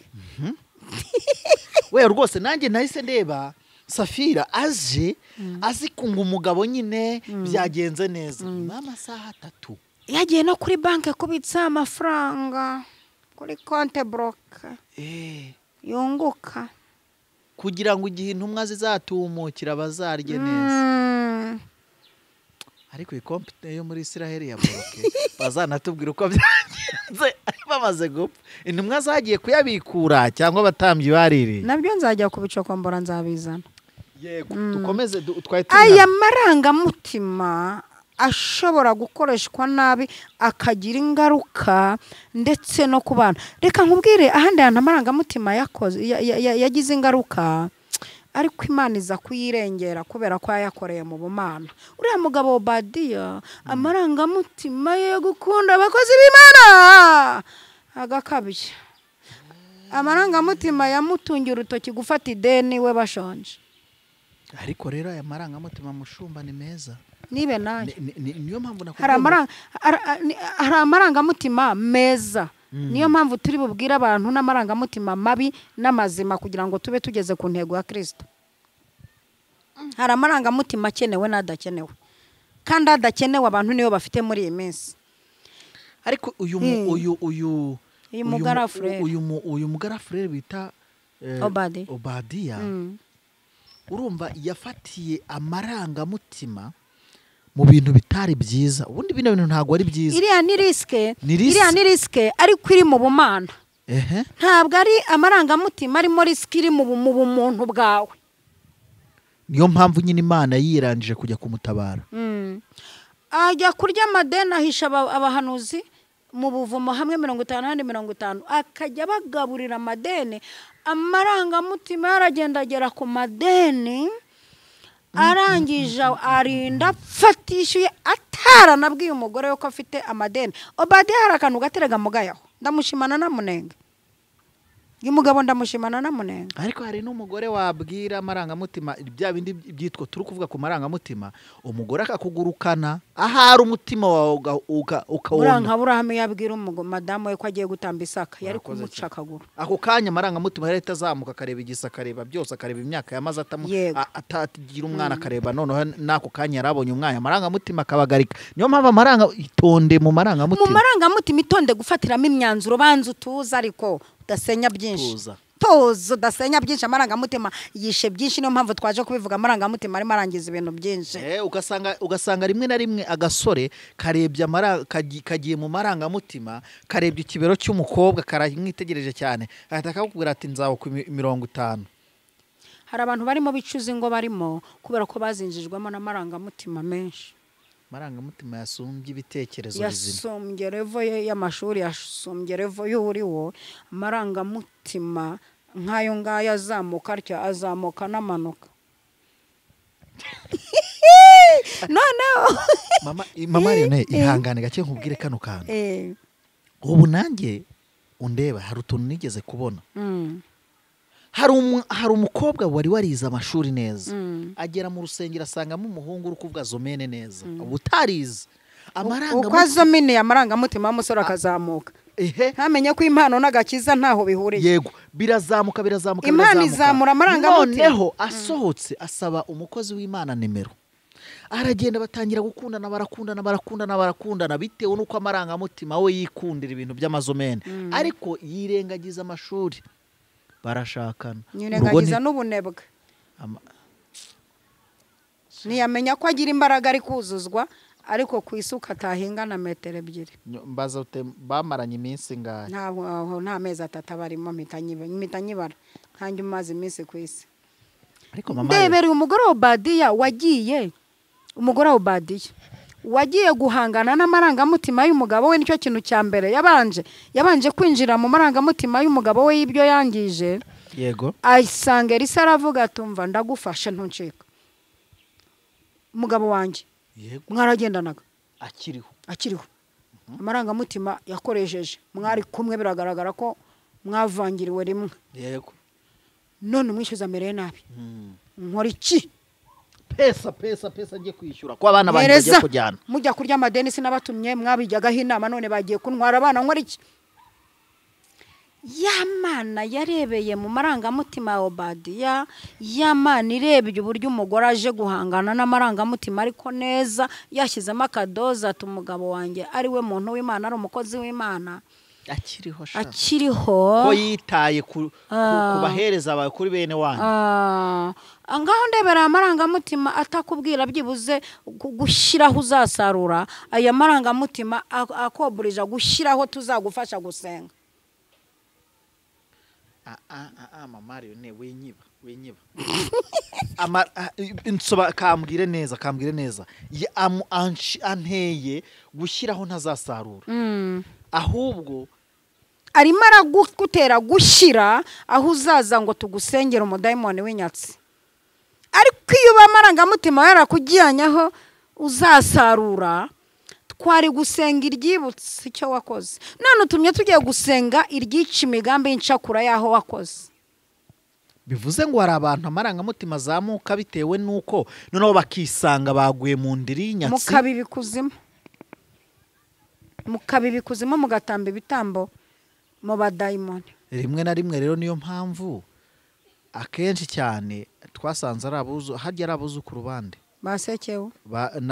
Speaker 1: We rwose nanjye nahise ndeba Safira aje azi kunga umugabo nyine byagenze neza. Mama saha 3
Speaker 2: yagiye no kuri banki kubitsa amafaranga kuri konte broke yunguka,
Speaker 1: kugira ngo igihe intumwa zizatumukira bazarye neza. Ariko ikompite yo muri Israel ya broke bazanatubwira uko byagenze bamaze gupfa. Intumwa zagiye kuyabikura cyangwa abatambyi barire.
Speaker 2: Nabyo nzajya kubicokombora nzabizana.
Speaker 1: Yego dukomeze
Speaker 2: aya marangamutima ashobora gukoreshwa nabi akagira ingaruka ndetse no ku bana. Reka nkubwire ahandi hantu amarangamutima yagize ingaruka, ariko Imana iza kuyirengera kubera ko yayakoreye mu bumana. Uriya mugabo Obadiya amarangamutima yo gukunda abakozi b'Imana agakabye. Amarangamutima yamutungiye urutoki gufata ideni we bashonje.
Speaker 1: Ariko rero aya marangamutima mushumba ni meza.
Speaker 2: Nibe nayo
Speaker 1: niyo mpamvu nakubwira
Speaker 2: hari amarangamutima meza. Niyo mpamvu turi bubwira abantu n'amarangamutima mabi n'amazima kugira ngo tube tugeze ku ntego ya Kristo. Hari amarangamutima akenewe n'adakenewe, kandi adakenewe abantu niyo bafite muri iyi minsi.
Speaker 1: Ariko uyu mugarafurere bita Obadiya, urumva yafatiye amarangamutima mu bintu bitari byiza. Ubundi bino bintu ntago ari byiza.
Speaker 2: Iriya ni riske ariko iri mu bumana. Ntabwo ari amarangamutima arimo riske iri mu bumuntu bwawe.
Speaker 1: Niyo mpamvu nyine Imana yirangije kujya kumutabara.
Speaker 2: Ajya kurya amadeni, ahisha abahanuzi mu buvumo hamwe 50 handi 50, akajya bagaburira amadeni. Amarangamutima yaragenda agera ku madeni, arangije arinda fatishuye ataranabwiye umugore yuko afite amadeni. Obadiya hari akantu gaterega mugayaho, ndamushimana na munenge. Umugabo ndamushimana na munenge.
Speaker 1: Ariko hari n'umugore wabwira amarangamutima bya bindi byitwa turi kuvuga ku marangamutima, umugore akakugurukana ahari umutima wawe ukawona.
Speaker 2: Abraham yabwira madamu we ko agiye gutamba Isaka, yari kumuca akaguru.
Speaker 1: Ako kanya amarangamutima yari atazamuka akareba igisa, akareba byose, akareba imyaka yamaze atagira umwana, akareba noneho nako kanya yarabonye umwana, amarangamutima akabagarika. Niyo mpamvu itonde mu marangamutima
Speaker 2: itonde gufatiramo imyanzuro, banza utuza ariko udasenya byinshi. Tuzo udasenya byinshi. Amarangamutima yishe byinshi, niyo mpamvu twaje kubivuga. Amarangamutima arimo arangiza ibintu byinshi.
Speaker 1: Ugasanga rimwe na rimwe agasore karebye kagiye mu marangamutima, karebye ikibero cy'umukobwa, karamwitegereje cyane, ahita akakubwira ati nzawo ku 50.
Speaker 2: Hari abantu barimo bicuza ngo barimo kubera ko bazinjijwemo n'amarangamutima menshi.
Speaker 1: Marangamutima yasumbye ibitekerezo bizima,
Speaker 2: yasumbye revo y'amashuri, yasumbye revo y'uriwo. Amarangamutima nk'ayo ngayo azamuka atya, azamuka n'amanuka.
Speaker 1: Mama Leonel, ihangane gake nkubwire kano kantu. Ubu nanjye undeba hari utuntu nigeze kubona. Hari umukobwa wari warize amashuri neza, agera mu rusengero asangamo umuhungu uri kuvuga zomene neza, ubutarize.
Speaker 2: Uko azomene amarangamutima y'umusore akazamuka. Ntamenye ko impano n'agakiza ntaho bihuriye.
Speaker 1: Yego, birazamuka.
Speaker 2: Impano izamura amarangamutima.
Speaker 1: Noneho asohotse asaba umukozi w'Imana nimero. Aragenda batangira barakundana bitewe nuko amarangamutima we yikundira ibintu by'amazomene, ariko yirengagiza amashuri. Barashakana.
Speaker 2: Yirengagiza n'ubunebwe. ntiyamenya ko agira imbaraga ari kuzuzwa ariko ku isuka atahinga na metero 2.
Speaker 1: mbaza ute bamaranye iminsi ngahe?
Speaker 2: nta mezi 3 barimo mpita nyibara ntange umaze iminsi ku isi.
Speaker 1: Ariko mama
Speaker 2: ndebereye umugore wa Badiya wagiye guhangana n'amarangamutima y'umugabo we. Nicyo kintu cya mbere yabanje kwinjira mu marangamutima y'umugabo we y'ibyo yangije.
Speaker 1: Yego.
Speaker 2: Ayisanga Elisa aravuga atumva ndagufashe ntuncika. Umugabo wanjye mwaragendanaga akiriho amarangamutima yakoresheje mwari kumwe biragaragara ko mwavangiriwe rimwe.
Speaker 1: Yego.
Speaker 2: None umwishyuza amereye nabi. Nkora iki?
Speaker 1: Pesa ngiye kwishyura ko abana banjye bagiye kujyana.
Speaker 2: Mujya kurya amadeni sinabatumye mwabijyagaho inama none bagiye kuntwara abana. Nkora iki? Yamana yarebeye mu marangamutima ya Obadiya. Yamana irebye uburyo umugore aje guhangana n'amarangamutima ariko neza yashyizemo akadoza ati umugabo wanjye ari we muntu w'Imana, ari umukozi w'Imana. Akiriho
Speaker 1: ko yitaye kubahereza abaye kuri bene wanyu.
Speaker 2: Ngaho ndebera amarangamutima atakubwira byibuze gushyiraho uzasarura. Aya marangamutima akoburija gushyiraho tuzagufasha gusenga.
Speaker 1: Mama Lionel wenyiba kambwire neza anteye gushyiraho ntazasarura. Ahubwo
Speaker 2: arimo aragutera gushyira aho uzaza ngo tugusengera umudayimoni w'inyatsi. Ariko iyo bamarangamutima yarakujyanyaho uzasarura twari gusenga iryibutse icyo wakoze. None utumye tugiye gusenga iryica imigambi y'incakura yaho wakoze.
Speaker 1: Bivuze ngo hari abantu amarangamutima azamuka bitewe nuko noneho bakisanga baguye mu ndiri y'inyatsi. Mukabibi kuzima mugatamba ibitambo mu badayimoni. Rimwe na rimwe rero niyo mpamvu akenshi cyane twasanze harya ari abuzukuru bande
Speaker 2: basekewe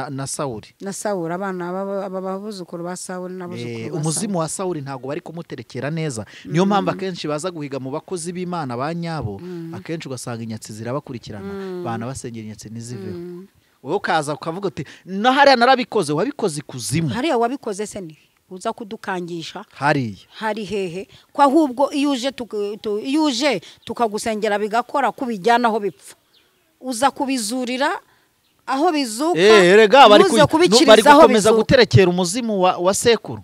Speaker 1: na Sawuli
Speaker 2: abana ababuzukuru ba Sawuli n'abuzukuru.
Speaker 1: Umuzimu wa Sawuli ntago bari kumuterekera neza. Niyo mpamvu akenshi baza guhiga mu bakozi b'Imana banyabo. Akenshi ugasanga inyatsi zirabakurikirana bana basengera inyatsi niziveho. Wowe ukaza ukavuga uti na hariya narabikoze. Wabikoze kuzimu. Hariya
Speaker 2: wabikoze se ni uza kudukangisha
Speaker 1: hari
Speaker 2: hehe kwa ahubwo iyo uje tukagusengera bigakora kubijyanaho bipfa uza kubizurira aho bizuka.
Speaker 1: Erega bari gukomeza guterekera umuzimu wa sekuru.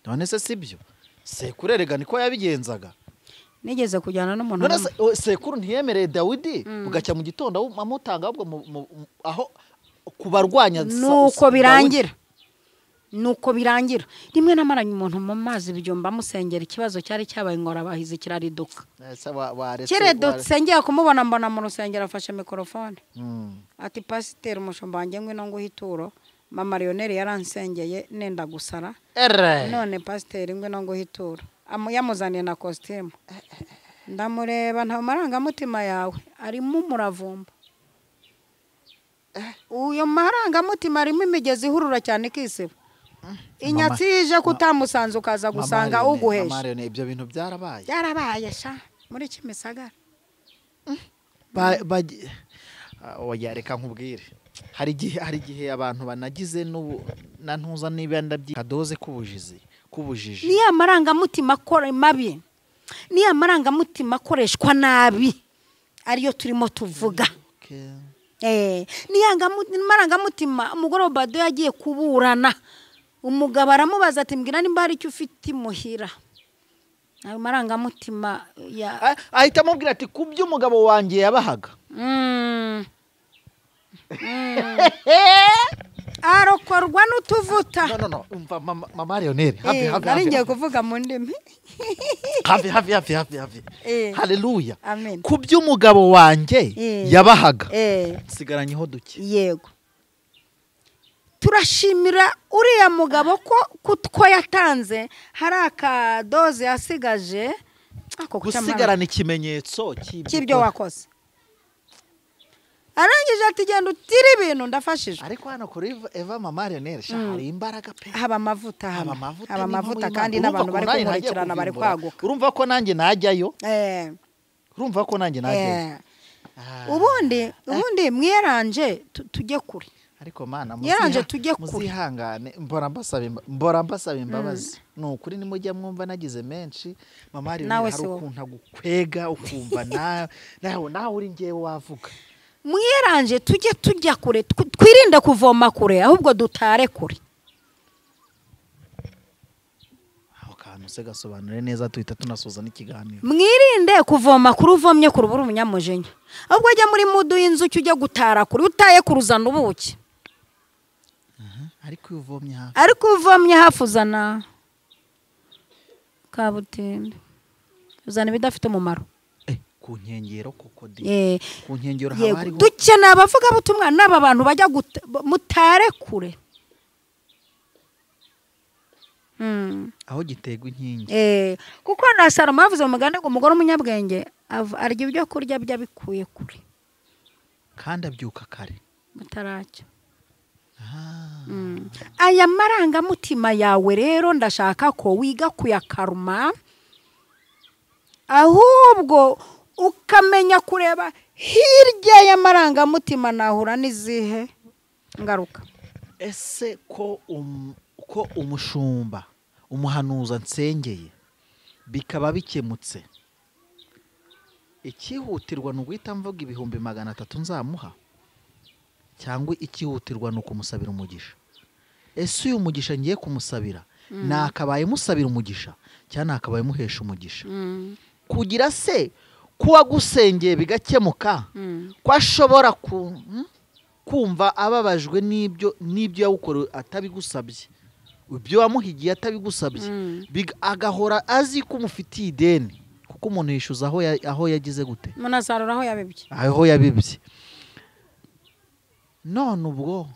Speaker 1: None se sibyo sekuru erega niko yabigenzaga.
Speaker 2: Nigeze kujyana n'umuntu
Speaker 1: sekuru ntiyemereye Dawidi ugacya mu gitondo amutanga ahubwo aho kubarwanya nuko birangira rimwe namaranye umuntu mu mazi bijomba musengera ikibazo cyari cyabaye ngora bahize kirariduka. Kiredutse ngiye kumubona mbona mu rusengero afashe mikrofone. Ati pasiteri umushumba wanjye ngwino nguhituro mama Lionel yaransengeye nenda gusara. None pasiteri ngwino nguhituro yamuzaniye na costume. Ndamureba nta marangamutima yawe arimo umuravumba. Uyo marangamutima arimo imigezi ihurura cyane kiseba. Inyatsi ije kutamusanze ukaza gusanga uguhesha. Mama Lionel ibyo bintu
Speaker 2: byarabaye sha muri Kimisagara.
Speaker 1: Oya reka nkubwire hari igihe abantu banagize na ntuza n'ibenda by'akadoze kubujiji.
Speaker 2: Niya marangamutima akora mabi. Niya marangamutima akoreshwa nabi ariyo turimo tuvuga. Niya marangamutima umugore wa Bado yagiye kuburana. Umugabo aramubaza ati mbwira nimba hari icyo ufite imuhira. Ayo marangamutima
Speaker 1: ahita amubwira ati kubyo umugabo wanjye yabahaga.
Speaker 2: Arokorwa n'utuvuta.
Speaker 1: No umva mama Lionel hafi
Speaker 2: ari ngiye kuvuga mu ndimi.
Speaker 1: hafi haleluya. Kubyo umugabo wanjye yabahaga sigaranyeho duke.
Speaker 2: Yego turashimira uriya mugabo ko yatanze hari akadoze yasigaje
Speaker 1: ako gusigarana ikimenyetso
Speaker 2: cy'ibyo wakoze. Arangije ati genda utire ibintu ndafashije.
Speaker 1: Ariko hano kuri Eva mama Lionel hari imbaraga pe.
Speaker 2: Haba amavuta kandi n'abantu bari kumurikirana bari kwaguka.
Speaker 1: Urumva ko nanjye najyayo? Urumva ko nanjye najyayo?
Speaker 2: ubundi mwiranje tujye kure
Speaker 1: ariko mana muzihangane mbora mbasaba imbabazi ni ukuri nimujya mwumva nagize menshi mama hari ukuntu agukwega ukumva nawe uri ngewe wavuga
Speaker 2: mwiranje tujya kure twirinde kuvoma kure ahubwo dutare kure
Speaker 1: se gasobanure neza tuhita tunasoza n'ikiganiro
Speaker 2: mwirinde kuvoma kuri uvomye ku rubura umunyamujenya ahubwo ajya muri mudu y'inzuki ujya gutara kuri utaye kuruzana ubuki ariko uvomye hafi uzana kabutinde uzana ibidafite umumaro
Speaker 1: ku nkengero koko
Speaker 2: ku nkengero haba hariho dukeneye abavugabutumwa n'aba bantu bajya mutare kure
Speaker 1: aho giterwa inkingi
Speaker 2: kuko na Salomo yavuze mu mugani ngo umugore umunyabwenge arya ibyo kurya bikuye kure
Speaker 1: kandi abyuka kare
Speaker 2: mutaracyo aya marangamutima yawe rero ndashaka ko wiga kuyakaruma ahubwo ukamenya kureba hirya y'amarangamutima nahura n'izihe ngaruka
Speaker 1: ese ko umushumba umuhanuza nsengeye bikaba bikemutse ikihutirwa ni uguhita mvuga 300 nzamuha cyangwa ikihutirwa ni ukumusabira umugisha ese uyu mugisha ngiye kumusabira nakabaye musabira umugisha cyane nakabaye muhesha umugisha kugira se kuwa gusengeye bigakemuka ko ashobora kumva ababajwe n'ibyo yawukora atabigusabye ibyo wamuhigiye atabigusabye agahora azi ko umufitiye ideni kuko umuntu yishyuza aho yagize gute
Speaker 2: munazarura
Speaker 1: aho yabibye none ubwo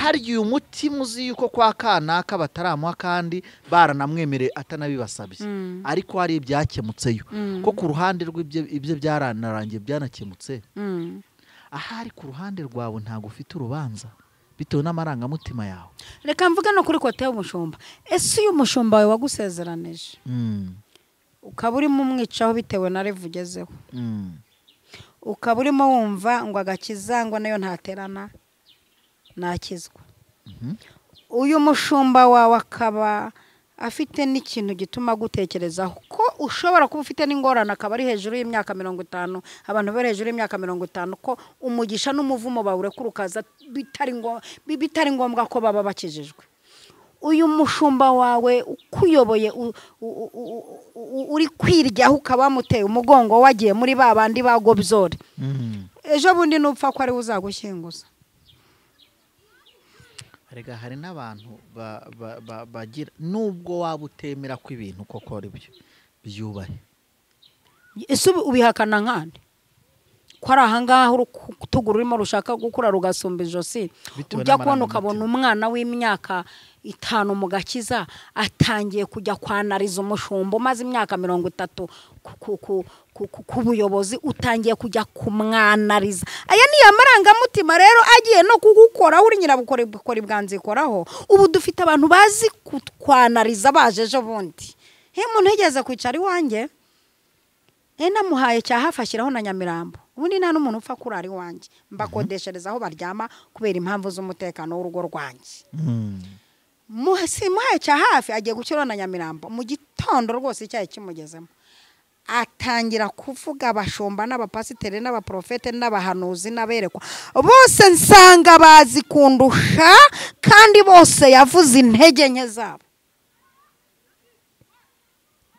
Speaker 1: harya uyu mutima uzi yuko kwa kanaka bataramuha kandi baranamwemereye atanabibasabye ariko hari ibyakemutseyo ko ku ruhande rw'ibyo byaranarangiye byanakemutse ahari ku ruhande rwawe ntago ufite urubanza bitewe n'amarangamutima yawe
Speaker 2: reka mvuga no kuri kote y'umushumba ese uyu mushumba wawe wagusezeranije ukaba urimo umwicaho bitewe na revu ugezeho ukaba urimo wumva ngo agakiza ngo nayo ntaterana nakizwa uyu mushumba wawe akaba afite n'ikintu gituma gutekerezaho ko ushobora kuba ufite n'ingorane akaba ari hejuru y'imyaka 50 abantu bari hejuru y'imyaka 50 ko umugisha n'umuvumo bawurekura ukaza bitari ngombwa ko baba bakijijwe uyu mushumba wawe ukuyoboye uri kwiryaho ukaba muteye umugongo wagiye muri babandi bagobyore ejo bundi nupfa ko ari uzagushyinguza
Speaker 1: rega hari n'abantu bagira nubwo waba utemera ko ibintu koko ari byo byubahe
Speaker 2: ese ubihakana nkande ko ari ahangaha urutuguru urimo rushaka gukura rugasumba ijosi ujya kubona ukabona umwana w'imyaka 5 mu gakiza atangiye kujya kwanariza umushumba maze imyaka 30 ku buyobozi utangiye kujya kumwanariza aya ni amarangamutima rero agiye no kugukora uri nyirabukora ibwanzikoraho ubu dufite abantu bazi kutwanariza bajeje bundi umuntu yigeze kwicara iwanjye namuhaye cyahafashiraho na Nyamirambo ubundi nta n'umuntu upfa kurara iwanjye mbakodeshereza aho baryama kubera impamvu z'umutekano w'urugo rwanjye muhaye cya hafi agiye gukira na Nyamirambo mu gitondo rwose icyayi kimugezemo atangira kuvuga abashumba n'abapasiteri n'abaprofete n'abahanuzi n'aberekwa bose nsanga bazi kundusha kandi bose yavuze intege nke zabo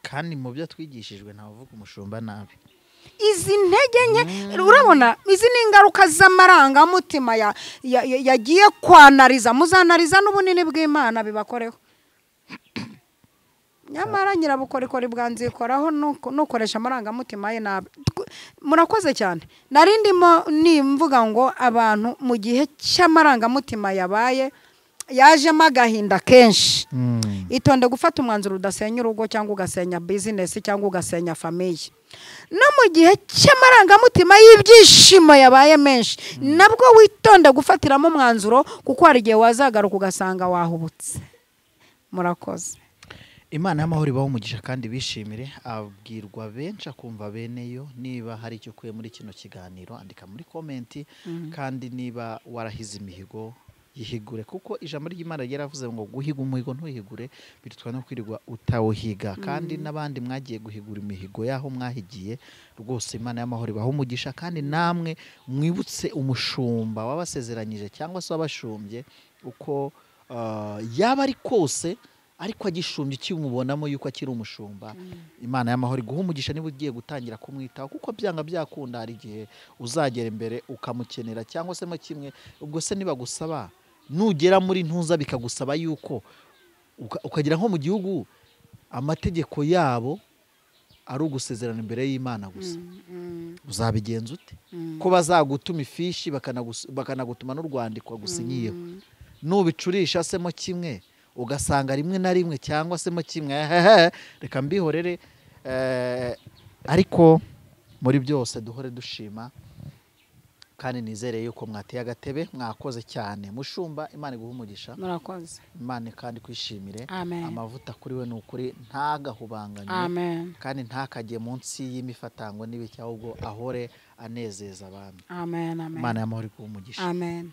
Speaker 1: kandi mu byo twigishijwe ntavuga umushumba nabi
Speaker 2: izi ntege nke urabona izi ni ingaruka z'amarangamutima yagiye kwanariza muzanariza n'ubunini bw'Imana bibakoreho nyamara nyirabukorikori bwanzikoraho nukoresha amarangamutima ye nabi murakoze cyane narindimo nimvuga ngo abantu mu gihe cy'amarangamutima yabaye yajemo agahinda kenshi itonde gufata umwanzuro udasenya urugo cyangwa ugasenya business cyangwa ugasenya famille no mu gihe cy'amarangamutima y'ibyishimo yabaye menshi nabwo witonde gufatiramo umwanzuro kuko hari igihe wazagaruka ugasanga wahubutse murakoze
Speaker 1: Imana y'amahoro ibaho umugisha kandi bishimire. Abwirwa benshi akumva beneyo. Niba hari icyo ukuye muri kino kiganiro andika muri komenti, kandi niba warahize imihigo yihigure, kuko ijambo ry'Imana ryaravuze ngo guhiga umuhigo ntuhigure bitwa no kwirirwa utawuhiga. Kandi n'abandi mwagiye guhigura imihigo yaho mwahigiye, rwose Imana y'amahoro ibaho umugisha. kandi namwe mwibutse umushumba wabasezeranyije cyangwa se wabashumbye uko yaba ari kose, ariko agishumbye ukimubonamo yuko akiri umushumba. Imana y'amahoro iguha umugisha niba ugiye gutangira kumwitaho, kuko byanga byakunda hari igihe uzagera imbere ukamukenera cyangwa se mo kimwe. Ubwo se niba gusaba nugera muri ntuza bikagusaba yuko ukagera nko mu gihugu amategeko yabo ari ugusezerana imbere y'Imana gusa, uzabigenza ute? Ko bazagutuma ifishi bakanagutuma n'urwandiko gusinyiyeho, nubicurisha se mo kimwe ugasanga rimwe na rimwe cyangwa se mo kimwe, reka mbihorere. Ariko muri byose duhore dushima, kandi nizere yuko mwateye agatebe. Mwakoze cyane mushumba, Imana iguha umugisha.
Speaker 2: Murakoze.
Speaker 1: Imana kandi kwishimire.
Speaker 2: Amen.
Speaker 1: Amavuta kuri we ni ukuri ntagahubanganye.
Speaker 2: Amen.
Speaker 1: kandi ntakajye munsi y'imifatango n'ibiki, ahubwo ahore anezeza abantu.
Speaker 2: Amen.
Speaker 1: Imana y'amahoro iguha umugisha.
Speaker 2: Amen.